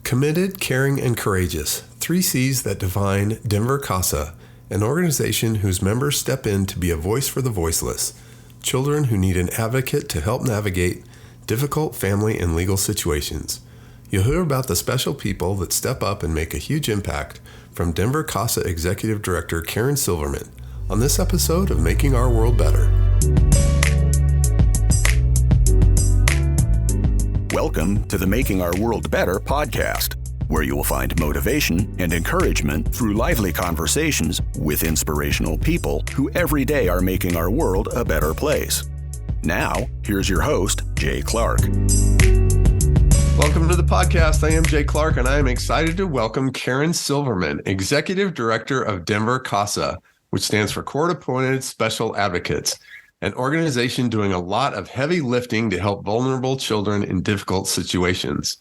Committed, caring, and courageous. 3 C's that define Denver CASA, an organization whose members step in to be a voice for the voiceless, children who need an advocate to help navigate difficult family and legal situations. You'll hear about the special people that step up and make a huge impact from Denver CASA Executive Director Karen Silverman on this episode of Making Our World Better. Welcome to the Making Our World Better podcast, where you will find motivation and encouragement through lively conversations with inspirational people who every day are making our world a better place. Now, here's your host, Jay Clark. Welcome to the podcast. I am Jay Clark, and I am excited to welcome Karen Silverman, Executive Director of Denver CASA, which stands for Court Appointed Special Advocates, an organization doing a lot of heavy lifting to help vulnerable children in difficult situations.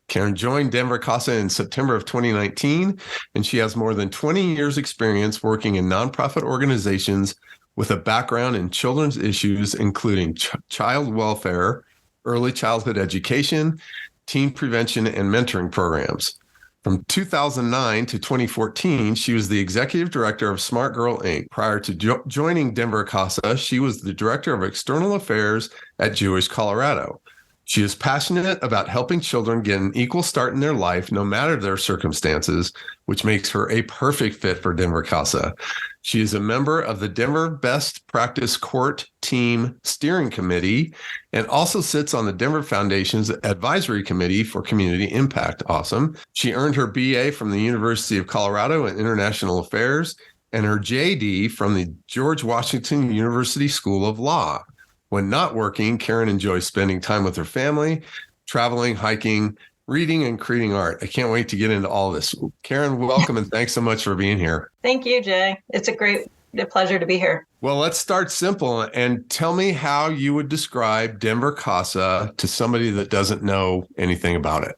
Karen joined Denver CASA in September of 2019, and she has more than 20 years experience working in nonprofit organizations with a background in children's issues, including child welfare, early childhood education, teen prevention, and mentoring programs. From 2009 to 2014, she was the executive director of Smart Girl, Inc. Prior to joining Denver CASA, she was the director of external affairs at Jewish Colorado. She is passionate about helping children get an equal start in their life, no matter their circumstances, which makes her a perfect fit for Denver CASA. She is a member of the Denver Best Practice Court Team Steering Committee and also sits on the Denver Foundation's Advisory Committee for Community Impact. Awesome. She earned her BA from the University of Colorado in International Affairs and her JD from the George Washington University School of Law. When not working, Karen enjoys spending time with her family, traveling, hiking, reading, and creating art. I can't wait to get into all this. Karen, welcome, and thanks so much for being here. Thank you, Jay. It's a pleasure to be here. Well, let's start simple and tell me how you would describe Denver CASA to somebody that doesn't know anything about it.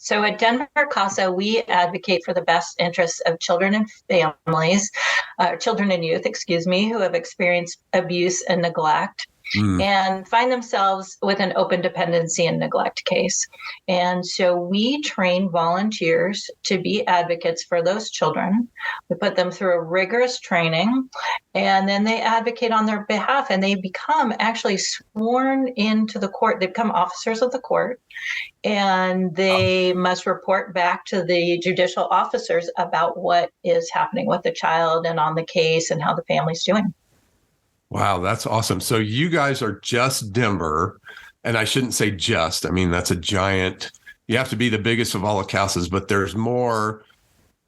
So at Denver CASA, we advocate for the best interests of children and families, children and youth, who have experienced abuse and neglect. And find themselves with an open dependency and neglect case. And so we train volunteers to be advocates for those children. We put them through a rigorous training, and then they advocate on their behalf, and they become actually sworn into the court. They become officers of the court, and they must report back to the judicial officers about what is happening with the child and on the case and how the family's doing. Wow, that's awesome. So you guys are just Denver, and I shouldn't say just. I mean, that's a giant, you have to be the biggest of all the CASAs, but there's more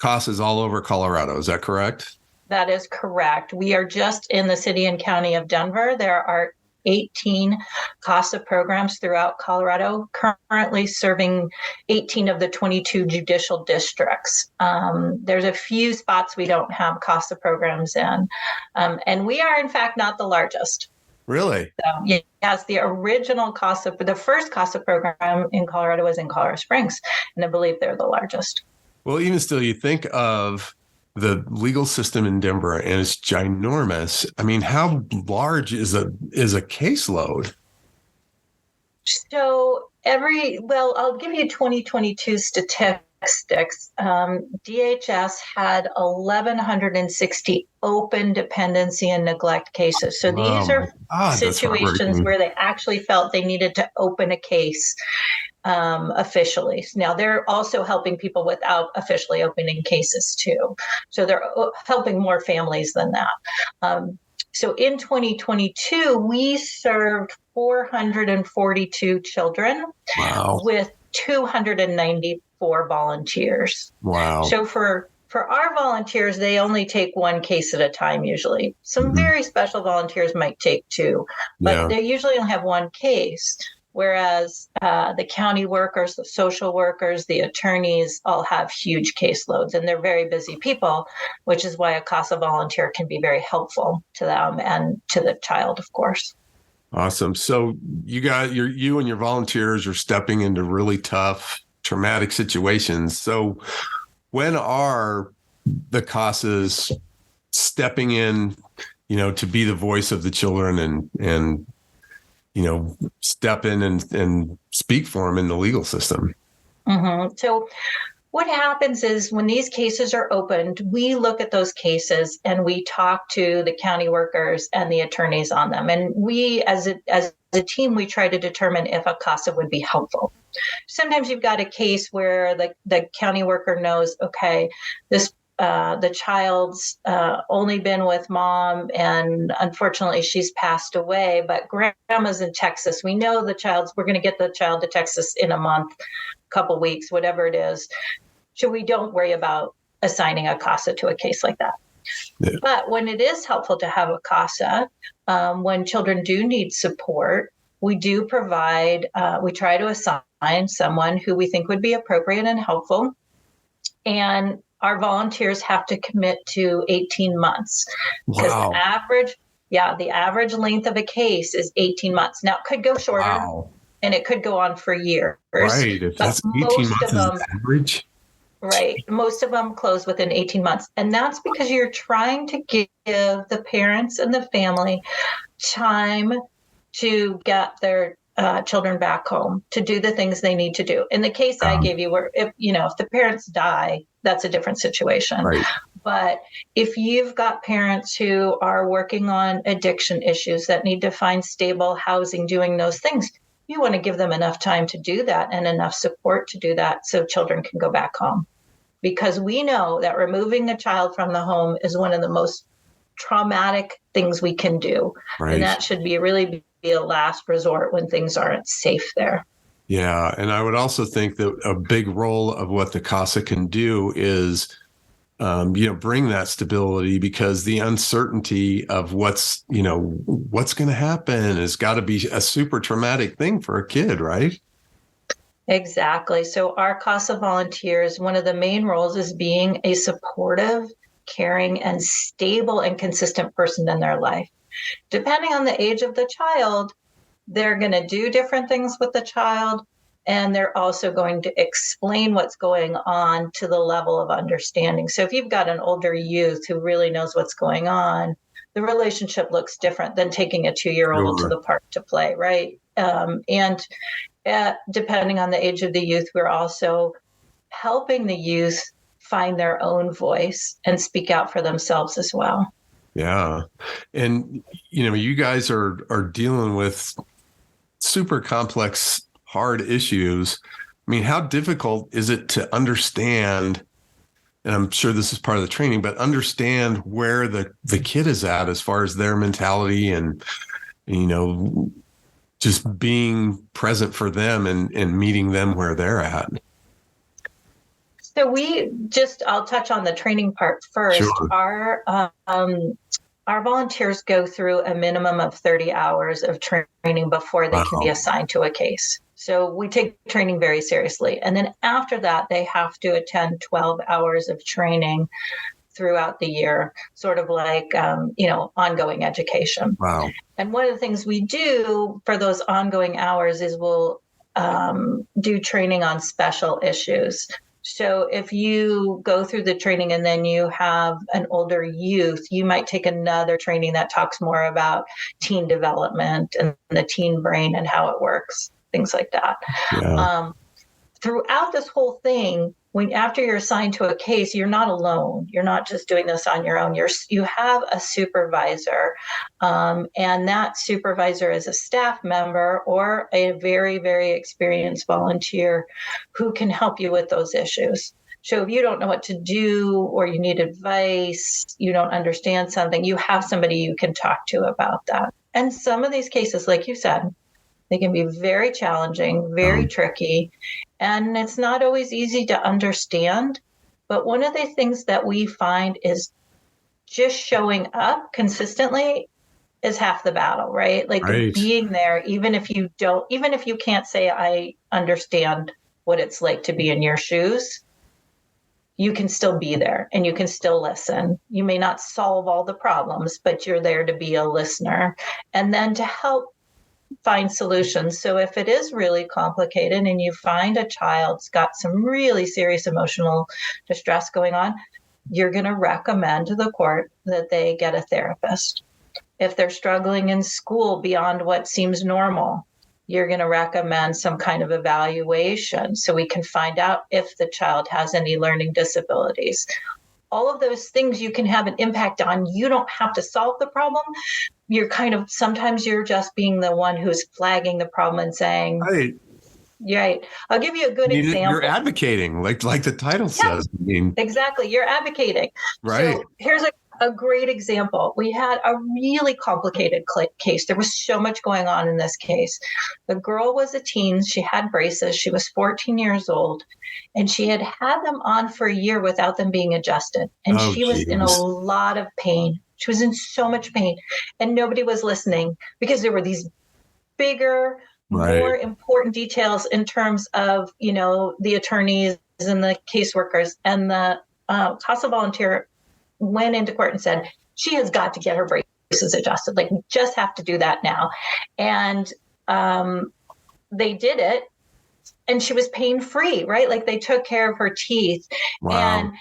CASAs all over Colorado. Is that correct? That is correct. We are just in the city and county of Denver. There are 18 CASA programs throughout Colorado, currently serving 18 of the 22 judicial districts. There's a few spots we don't have CASA programs in. And we are, in fact, not the largest. Really? So, yes, the original CASA, the first CASA program in Colorado was in Colorado Springs, and I believe they're the largest. Well, even still, you think of the legal system in Denver, and it's ginormous. I mean, how large is a caseload? So I'll give you 2022 statistics. DHS had 1,160 open dependency and neglect cases. So these are situations where they actually felt they needed to open a case officially. Now, they're also helping people without officially opening cases too. So they're helping more families than that. So in 2022, we served 442 children with 294 volunteers. Wow. So for our volunteers, they only take one case at a time usually. Some very special volunteers might take 2, but they usually only have one case. Whereas the county workers, the social workers, the attorneys all have huge caseloads, and they're very busy people, which is why a CASA volunteer can be very helpful to them and to the child, of course. Awesome. So you and your volunteers are stepping into really tough, traumatic situations. So when are the CASAs stepping in, to be the voice of the children and step in and speak for them in the legal system? So what happens is when these cases are opened, we look at those cases and we talk to the county workers and the attorneys on them. And we, as a team, we try to determine if a CASA would be helpful. Sometimes you've got a case where the county worker knows, okay, the child's only been with mom, and unfortunately she's passed away, but grandma's in Texas. We know we're going to get the child to Texas in a month, couple weeks, whatever it is. So we don't worry about assigning a CASA to a case like that. Yeah. But when it is helpful to have a CASA, when children do need support, we do provide, we try to assign someone who we think would be appropriate and helpful. And our volunteers have to commit to 18 months. Because wow. the average length of a case is 18 months. Now, it could go shorter. Wow. And it could go on for years. Right. If that's 18 months is average. Right. Most of them close within 18 months. And that's because you're trying to give the parents and the family time to get their children back home, to do the things they need to do. In the case I gave you, where if the parents die, that's a different situation. Right. But if you've got parents who are working on addiction issues that need to find stable housing, doing those things, you want to give them enough time to do that and enough support to do that so children can go back home. Because we know that removing a child from the home is one of the most traumatic things we can do. Right. And that should really be a last resort when things aren't safe there. Yeah. And I would also think that a big role of what the CASA can do is bring that stability, because the uncertainty of what's going to happen has got to be a super traumatic thing for a kid, right? Exactly. So our CASA volunteers, one of the main roles is being a supportive, caring, and stable and consistent person in their life. Depending on the age of the child, they're going to do different things with the child. And they're also going to explain what's going on to the level of understanding. So if you've got an older youth who really knows what's going on, the relationship looks different than taking a 2-year-old to the park to play, right? Depending on the age of the youth, we're also helping the youth find their own voice and speak out for themselves as well. Yeah. And, you guys are dealing with super complex, hard issues. I mean, how difficult is it to understand, and I'm sure this is part of the training, but understand where the kid is at as far as their mentality and, just being present for them and meeting them where they're at? So I'll touch on the training part first. Sure. Our volunteers go through a minimum of 30 hours of training before they can be assigned to a case. So we take training very seriously. And then after that, they have to attend 12 hours of training throughout the year, sort of like, ongoing education. Wow. And one of the things we do for those ongoing hours is we'll do training on special issues. So if you go through the training and then you have an older youth, you might take another training that talks more about teen development and the teen brain and how it works, things like that. Yeah. Throughout this whole thing, after you're assigned to a case, you're not alone. You're not just doing this on your own. You have a supervisor, and that supervisor is a staff member or a very, very experienced volunteer who can help you with those issues. So if you don't know what to do or you need advice, you don't understand something, you have somebody you can talk to about that. And some of these cases, like you said, they can be very challenging, very tricky, and it's not always easy to understand. But one of the things that we find is just showing up consistently is half the battle, right? Like being there, even if you can't say, I understand what it's like to be in your shoes, you can still be there and you can still listen. You may not solve all the problems, but you're there to be a listener and then to help find solutions. So if it is really complicated and you find a child's got some really serious emotional distress going on, you're going to recommend to the court that they get a therapist. If they're struggling in school beyond what seems normal, you're going to recommend some kind of evaluation so we can find out if the child has any learning disabilities. All of those things you can have an impact on. You don't have to solve the problem. You're sometimes you're just being the one who's flagging the problem and saying, Right. Right. I'll give you a good example. You're advocating, like the title says. I mean, exactly. You're advocating. right. So here's a great example. We had a really complicated case. There was so much going on in this case. The girl was a teen. She had braces. She was 14 years old, and she had them on for a year without them being adjusted. And she was in a lot of pain. She was in so much pain, and nobody was listening because there were these bigger, more important details in terms of, the attorneys and the caseworkers. And the CASA volunteer went into court and said, she has got to get her braces adjusted. Like, we just have to do that now. And they did it, and she was pain-free, right? Like, they took care of her teeth. Wow. And,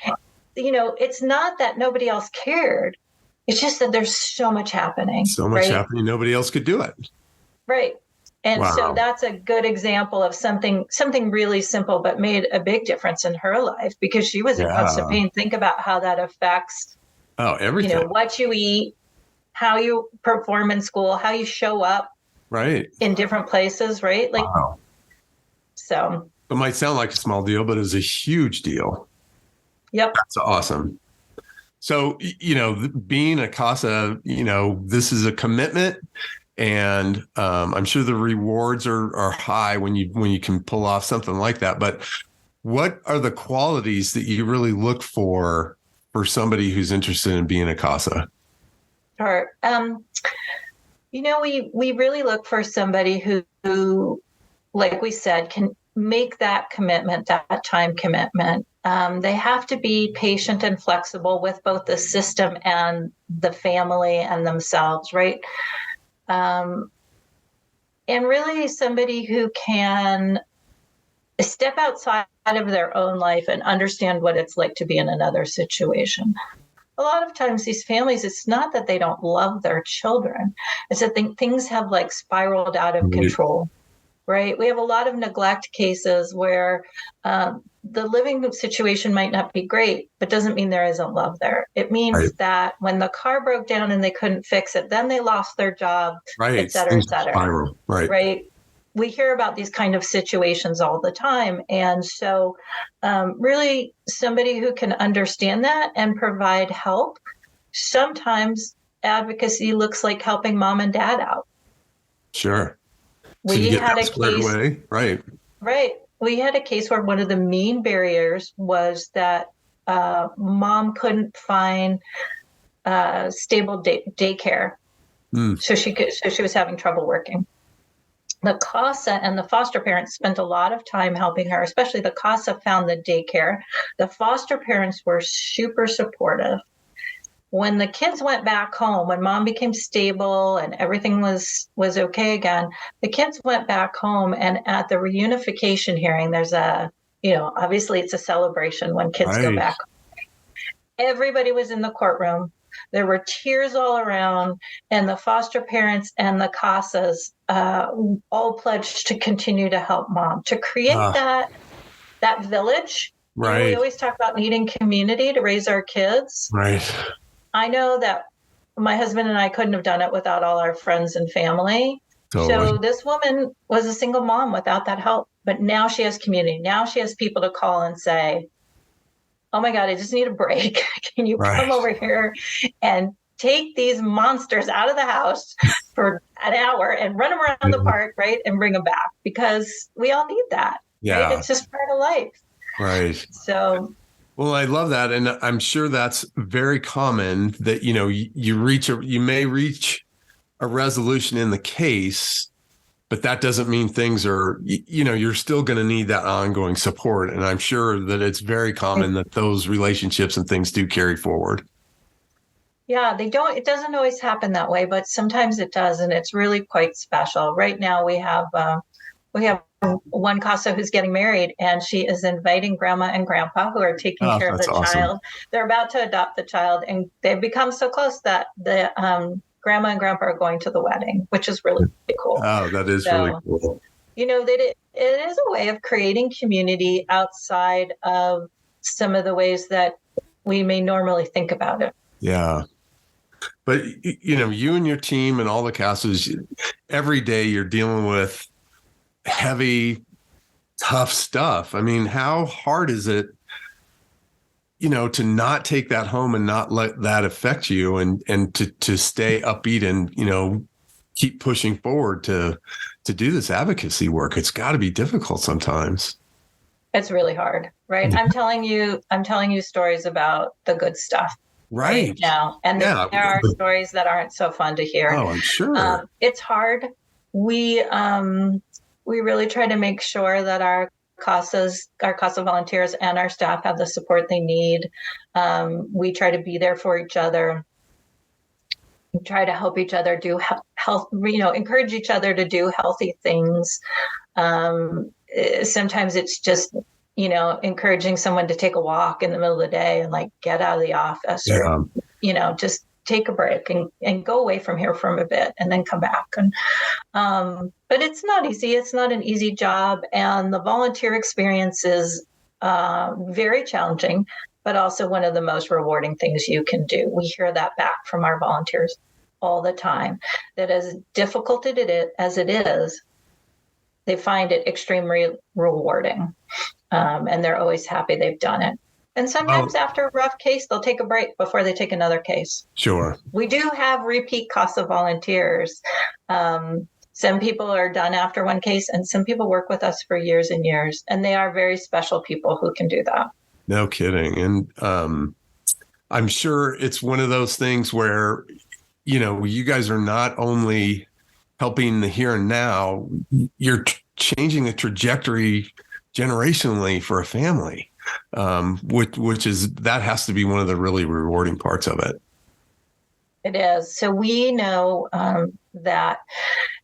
it's not that nobody else cared. It's just that there's so much happening. So much happening. Nobody else could do it. Right. And so that's a good example of something really simple, but made a big difference in her life because she was in constant pain. Think about how that affects everything. What you eat, how you perform in school, how you show up in different places, right? Like, so it might sound like a small deal, but it's a huge deal. Yep. That's awesome. So, being a CASA, this is a commitment. And I'm sure the rewards are high when you can pull off something like that. But what are the qualities that you really look for somebody who's interested in being a CASA? Sure. We really look for somebody who, like we said, can make that commitment, that time commitment. They have to be patient and flexible with both the system and the family and themselves, right? And really somebody who can step outside of their own life and understand what it's like to be in another situation. A lot of times these families, it's not that they don't love their children. It's that things have spiraled out of control, right? We have a lot of neglect cases where the living situation might not be great, but doesn't mean there isn't love there. It means that when the car broke down and they couldn't fix it, then they lost their job, et cetera, et cetera. Spiral. Right. We hear about these kind of situations all the time. And so really somebody who can understand that and provide help. Sometimes advocacy looks like helping mom and dad out. Sure. We had a case. Right. We had a case where one of the main barriers was that mom couldn't find stable daycare. So she was having trouble working. The CASA and the foster parents spent a lot of time helping her, especially the CASA found the daycare. The foster parents were super supportive. When the kids went back home, when mom became stable and everything was okay again, the kids went back home, and at the reunification hearing, there's obviously it's a celebration when kids go back. Everybody was in the courtroom. There were tears all around, and the foster parents and the CASAs all pledged to continue to help mom, to create that village. Right. We always talk about needing community to raise our kids. Right. I know that my husband and I couldn't have done it without all our friends and family. Totally. So this woman was a single mom without that help, but now she has community. Now she has people to call and say, oh my God, I just need a break. Can you come over here and take these monsters out of the house for an hour and run them around the park, right? And bring them back, because we all need that. Yeah. Right? It's just part of life. Right. So. Well, I love that. And I'm sure that's very common that, you may reach a resolution in the case, but that doesn't mean things are, you're still going to need that ongoing support. And I'm sure that it's very common that those relationships and things do carry forward. Yeah, it doesn't always happen that way, but sometimes it does. And it's really quite special. Right now we have one CASA who's getting married, and she is inviting grandma and grandpa, who are taking care of the child. They're about to adopt the child, and they've become so close that the grandma and grandpa are going to the wedding, which is really cool. Oh, that is really cool. That it is a way of creating community outside of some of the ways that we may normally think about it. Yeah. But, you and your team and all the CASAs, every day you're dealing with heavy, tough stuff. I mean, how hard is it, to not take that home and not let that affect you and to stay upbeat and, keep pushing forward to do this advocacy work? It's got to be difficult sometimes. It's really hard, right? I'm telling you stories about the good stuff right now. And there are stories that aren't so fun to hear. Oh, I'm sure. It's hard. We really try to make sure that our CASA volunteers and our staff have the support they need. We try to be there for each other. We try to help each other do health, encourage each other to do healthy things. Sometimes it's just, encouraging someone to take a walk in the middle of the day and like get out of the office or, just take a break and go away from here for a bit and then come back. And, but it's not easy. It's not an easy job. And the volunteer experience is very challenging, but also one of the most rewarding things you can do. We hear that back from our volunteers all the time, that as difficult as it is, they find it extremely rewarding. And they're always happy they've done it. And sometimes after a rough case, they'll take a break before they take another case. Sure. We do have repeat CASA volunteers. Some people are done after one case, and some people work with us for years and years. And they are very special people who can do that. No kidding. And I'm sure it's one of those things where, you guys are not only helping the here and now, you're changing the trajectory generationally for a family, which has to be one of the really rewarding parts of it. It is. So we know that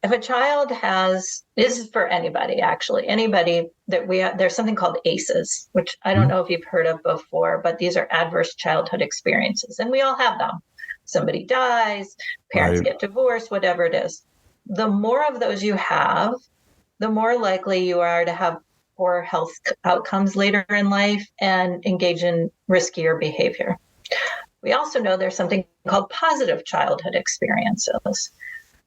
if a child this is for anybody, actually, anybody that there's something called ACEs, which I don't know if you've heard of before, but these are adverse childhood experiences. And we all have them. Somebody dies, parents get divorced, whatever it is. The more of those you have, the more likely you are to have poor health outcomes later in life and engage in riskier behavior. We also know there's something called positive childhood experiences.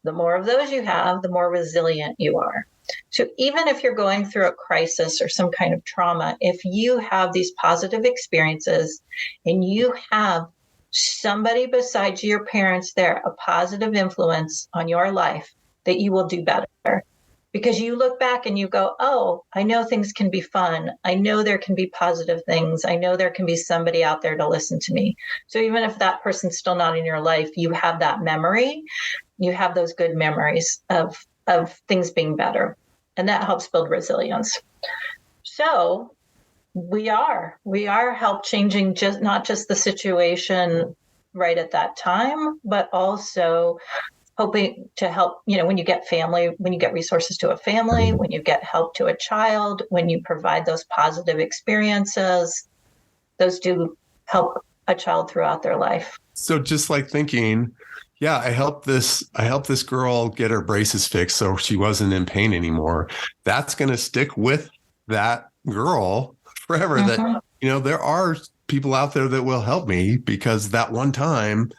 The more of those you have, the more resilient you are. So even if you're going through a crisis or some kind of trauma, if you have these positive experiences and you have somebody besides your parents there, a positive influence on your life, that you will do better. Because you look back and you go, oh, I know things can be fun. I know there can be positive things. I know there can be somebody out there to listen to me. So even if that person's still not in your life, you have that memory. You have those good memories of things being better. And that helps build resilience. So we are help changing not just the situation right at that time, but also hoping to help, when you get resources to a family, when you get help to a child, when you provide those positive experiences, those do help a child throughout their life. So just like thinking, yeah, I helped this girl get her braces fixed so she wasn't in pain anymore. That's going to stick with that girl forever. Mm-hmm. That, there are people out there that will help me because that one time.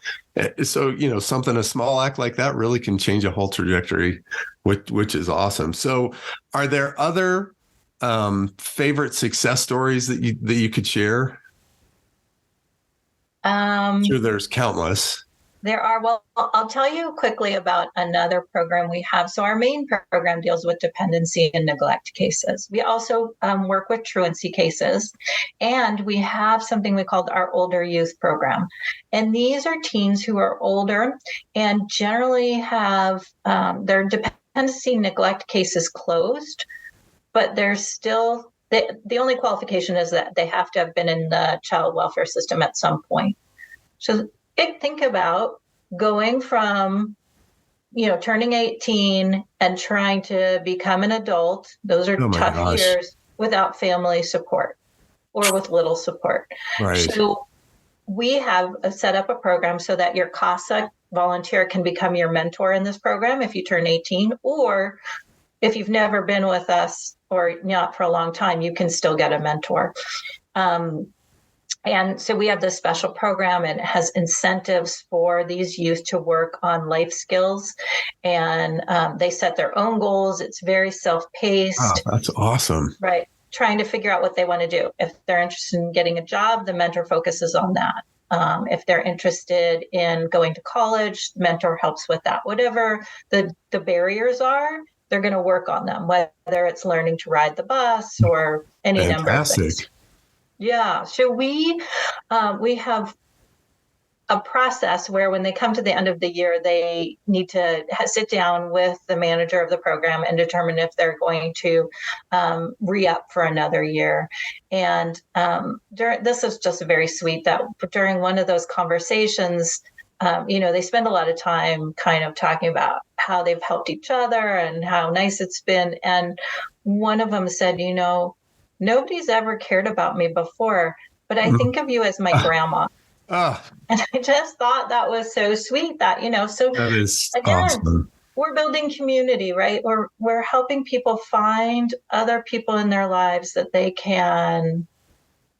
So, something, a small act like that really can change a whole trajectory, which is awesome. So are there other favorite success stories that you could share? I'm sure there's countless. There are. Well, I'll tell you quickly about another program we have. So our main program deals with dependency and neglect cases. We also work with truancy cases, and we have something we call our older youth program. And these are teens who are older and generally have their dependency and neglect cases closed, but they're still, the only qualification is that they have to have been in the child welfare system at some point. So think about going from, turning 18 and trying to become an adult. Those are tough years without family support or with little support. Right. So we have set up a program so that your CASA volunteer can become your mentor in this program if you turn 18, or if you've never been with us or not for a long time, you can still get a mentor. And so we have this special program, and it has incentives for these youth to work on life skills, and they set their own goals. It's very self-paced. Oh, that's awesome. Right. Trying to figure out what they want to do. If they're interested in getting a job, the mentor focuses on that. If they're interested in going to college, the mentor helps with that. Whatever the barriers are, they're going to work on them, whether it's learning to ride the bus or any number of things. Yeah. So we have a process where when they come to the end of the year, they need to sit down with the manager of the program and determine if they're going to re-up for another year. And this is just very sweet that during one of those conversations, they spend a lot of time kind of talking about how they've helped each other and how nice it's been. And one of them said, nobody's ever cared about me before, but I think of you as my grandma. And I just thought that was so sweet that, so that is again, awesome. We're building community, right? We're helping people find other people in their lives that they can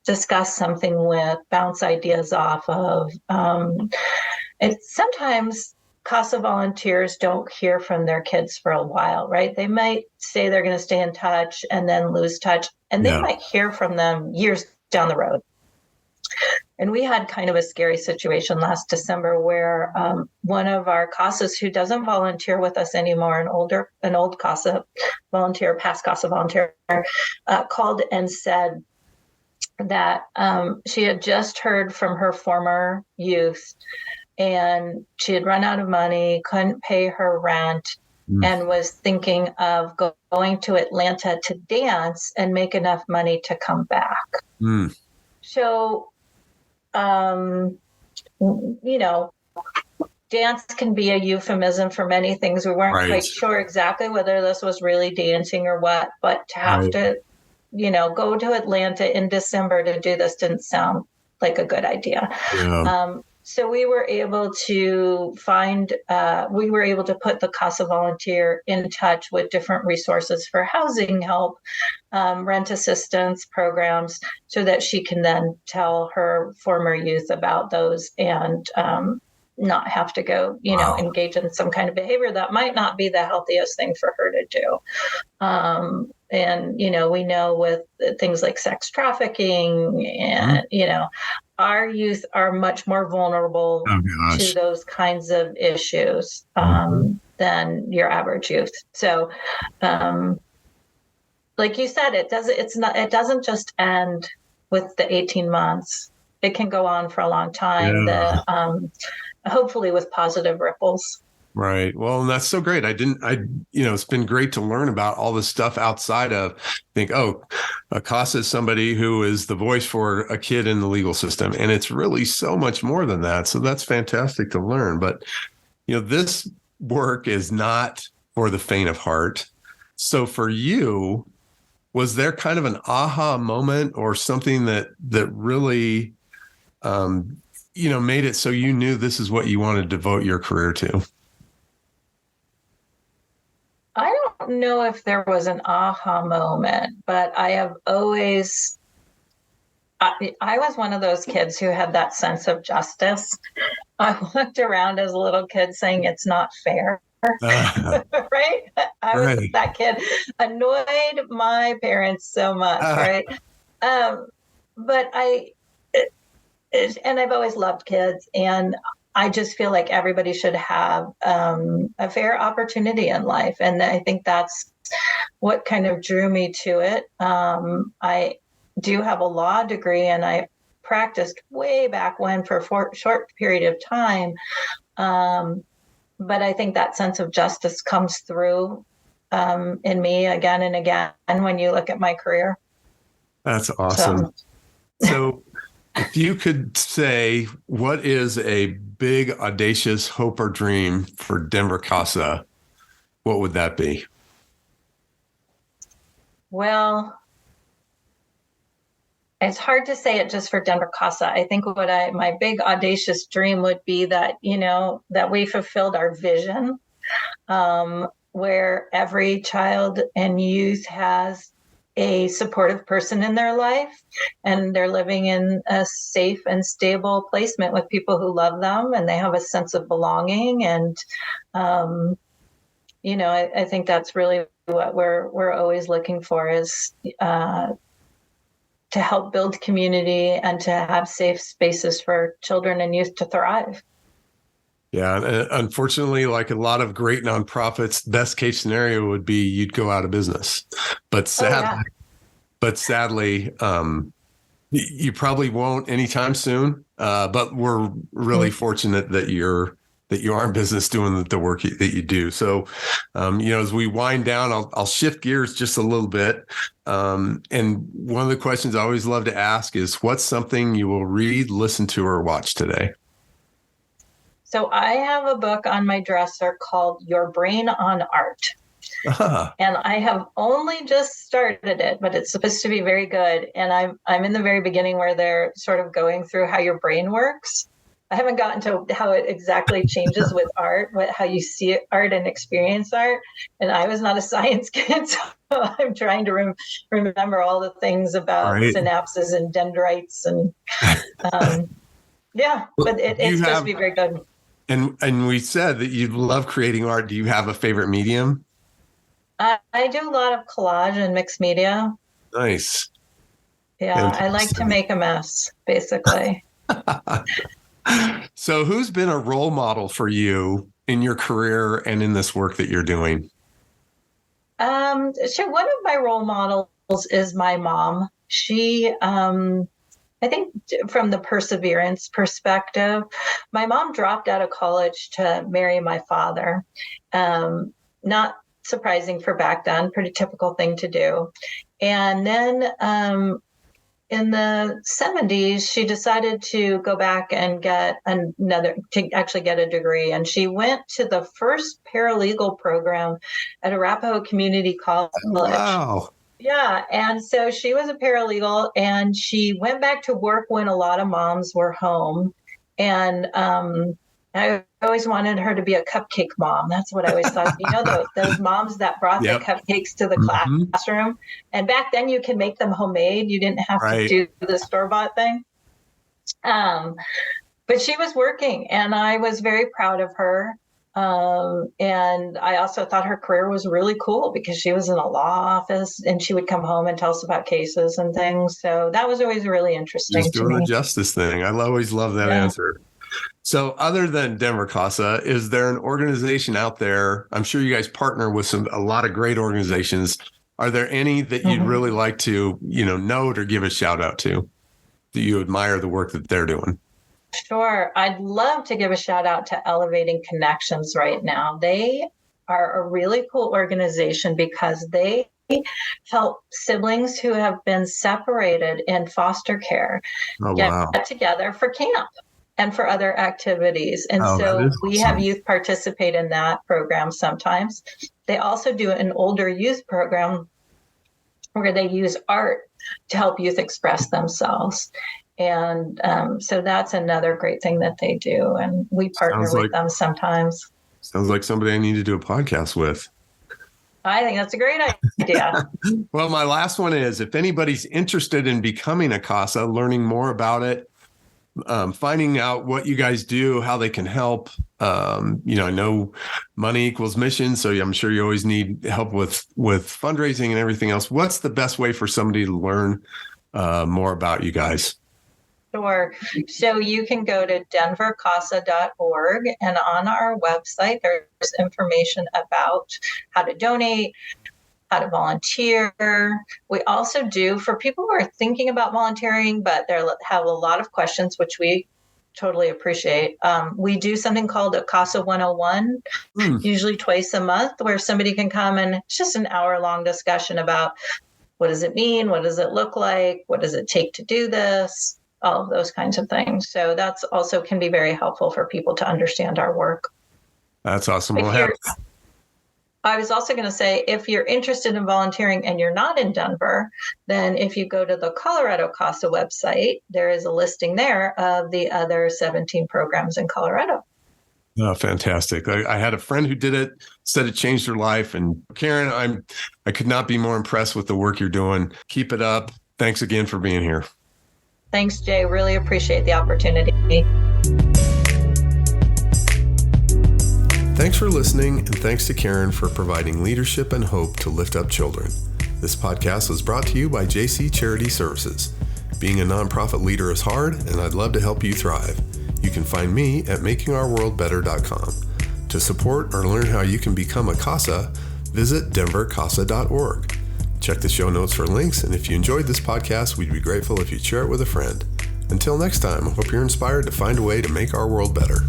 discuss something with, bounce ideas off of. And sometimes CASA volunteers don't hear from their kids for a while, right? They might say they're going to stay in touch and then lose touch, and they might hear from them years down the road. And we had kind of a scary situation last December where one of our CASAs who doesn't volunteer with us anymore, an old CASA volunteer, past CASA volunteer, called and said that she had just heard from her former youth, and she had run out of money, couldn't pay her rent, and was thinking of going to Atlanta to dance and make enough money to come back. So, dance can be a euphemism for many things. We weren't quite sure exactly whether this was really dancing or what, but to have to, go to Atlanta in December to do this didn't sound like a good idea. So we were able to put the CASA volunteer in touch with different resources for housing help, rent assistance programs, so that she can then tell her former youth about those and not have to go, engage in some kind of behavior that might not be the healthiest thing for her to do. And, we know with things like sex trafficking and, our youth are much more vulnerable to those kinds of issues than your average youth. So, like you said, it doesn't just end with the 18 months. It can go on for a long time. Hopefully with positive ripples. Right. Well, that's so great. It's been great to learn about all this stuff outside of CASA is somebody who is the voice for a kid in the legal system. And it's really so much more than that. So that's fantastic to learn. But, this work is not for the faint of heart. So for you, was there kind of an aha moment or something that really, made it so you knew this is what you want to devote your career to? I don't know if there was an aha moment, but I have always, I was one of those kids who had that sense of justice. I walked around as a little kid saying it's not fair. Right? I was that kid, annoyed my parents so much, right? But and I've always loved kids, and I just feel like everybody should have a fair opportunity in life. And I think that's what kind of drew me to it. I do have a law degree, and I practiced way back when for a short period of time. But I think that sense of justice comes through in me again and again when you look at my career. That's awesome. So if you could say, what is a big, audacious hope or dream for Denver CASA, what would that be? Well, it's hard to say it just for Denver CASA. I think my big audacious dream would be that, that we fulfilled our vision, where every child and youth has a supportive person in their life, and they're living in a safe and stable placement with people who love them, and they have a sense of belonging. And, I think that's really what we're always looking for, is to help build community and to have safe spaces for children and youth to thrive. Yeah. Unfortunately, like a lot of great nonprofits, best case scenario would be you'd go out of business. But sadly, you probably won't anytime soon. But we're really fortunate that you are in business doing the work that you do. So, as we wind down, I'll shift gears just a little bit. And one of the questions I always love to ask is, what's something you will read, listen to, or watch today? So I have a book on my dresser called Your Brain on Art. And I have only just started it, but it's supposed to be very good. And I'm in the very beginning, where they're sort of going through how your brain works. I haven't gotten to how it exactly changes with art, how you see art and experience art. And I was not a science kid, so I'm trying to remember all the things about synapses and dendrites. And but it's supposed to be very good. And we said that you love creating art. Do you have a favorite medium? I do a lot of collage and mixed media. Nice. Yeah, I like to make a mess, basically. So who's been a role model for you in your career and in this work that you're doing? So one of my role models is my mom. She, I think from the perseverance perspective, my mom dropped out of college to marry my father. Not surprising for back then, pretty typical thing to do. And then in the 70s, she decided to go back and get a degree. And she went to the first paralegal program at Arapahoe Community College. Wow. Yeah. And so she was a paralegal, and she went back to work when a lot of moms were home. And I always wanted her to be a cupcake mom. That's what I always thought. Those moms that brought the cupcakes to the classroom. And back then you could make them homemade. You didn't have to do the store-bought thing. But she was working, and I was very proud of her. And I also thought her career was really cool, because she was in a law office, and she would come home and tell us about cases and things. So that was always really interesting Just to me. doing the justice thing. I always love that answer. So other than Denver CASA, is there an organization out there? I'm sure you guys partner with a lot of great organizations. Are there any that you'd really like to, note or give a shout out to? Do you admire the work that they're doing? Sure. I'd love to give a shout out to Elevating Connections right now. They are a really cool organization, because they help siblings who have been separated in foster care get together for camp and for other activities. And so we have youth participate in that program sometimes. They also do an older youth program where they use art to help youth express themselves. And so that's another great thing that they do. And we partner with them sometimes. Sounds like somebody I need to do a podcast with. I think that's a great idea. Well, my last one is, if anybody's interested in becoming a CASA, learning more about it, finding out what you guys do, how they can help. I know money equals mission, so I'm sure you always need help with fundraising and everything else. What's the best way for somebody to learn more about you guys? Sure. So you can go to denvercasa.org, and on our website, there's information about how to donate, how to volunteer. We also do, for people who are thinking about volunteering, but they have a lot of questions, which we totally appreciate. We do something called a CASA 101, usually twice a month, where somebody can come, and it's just an hour-long discussion about what does it mean? What does it look like? What does it take to do this? All of those kinds of things. So that's also can be very helpful for people to understand our work. That's awesome. I was also going to say, if you're interested in volunteering and you're not in Denver, then if you go to the Colorado CASA website, there is a listing there of the other 17 programs in Colorado. Oh, fantastic. I had a friend who did it, said it changed her life. And Karen, I could not be more impressed with the work you're doing. Keep it up. Thanks again for being here. Thanks, Jay. Really appreciate the opportunity. Thanks for listening, and thanks to Karen for providing leadership and hope to lift up children. This podcast was brought to you by JC Charity Services. Being a nonprofit leader is hard, and I'd love to help you thrive. You can find me at makingourworldbetter.com. To support or learn how you can become a CASA, visit denvercasa.org. Check the show notes for links, and if you enjoyed this podcast, we'd be grateful if you'd share it with a friend. Until next time, I hope you're inspired to find a way to make our world better.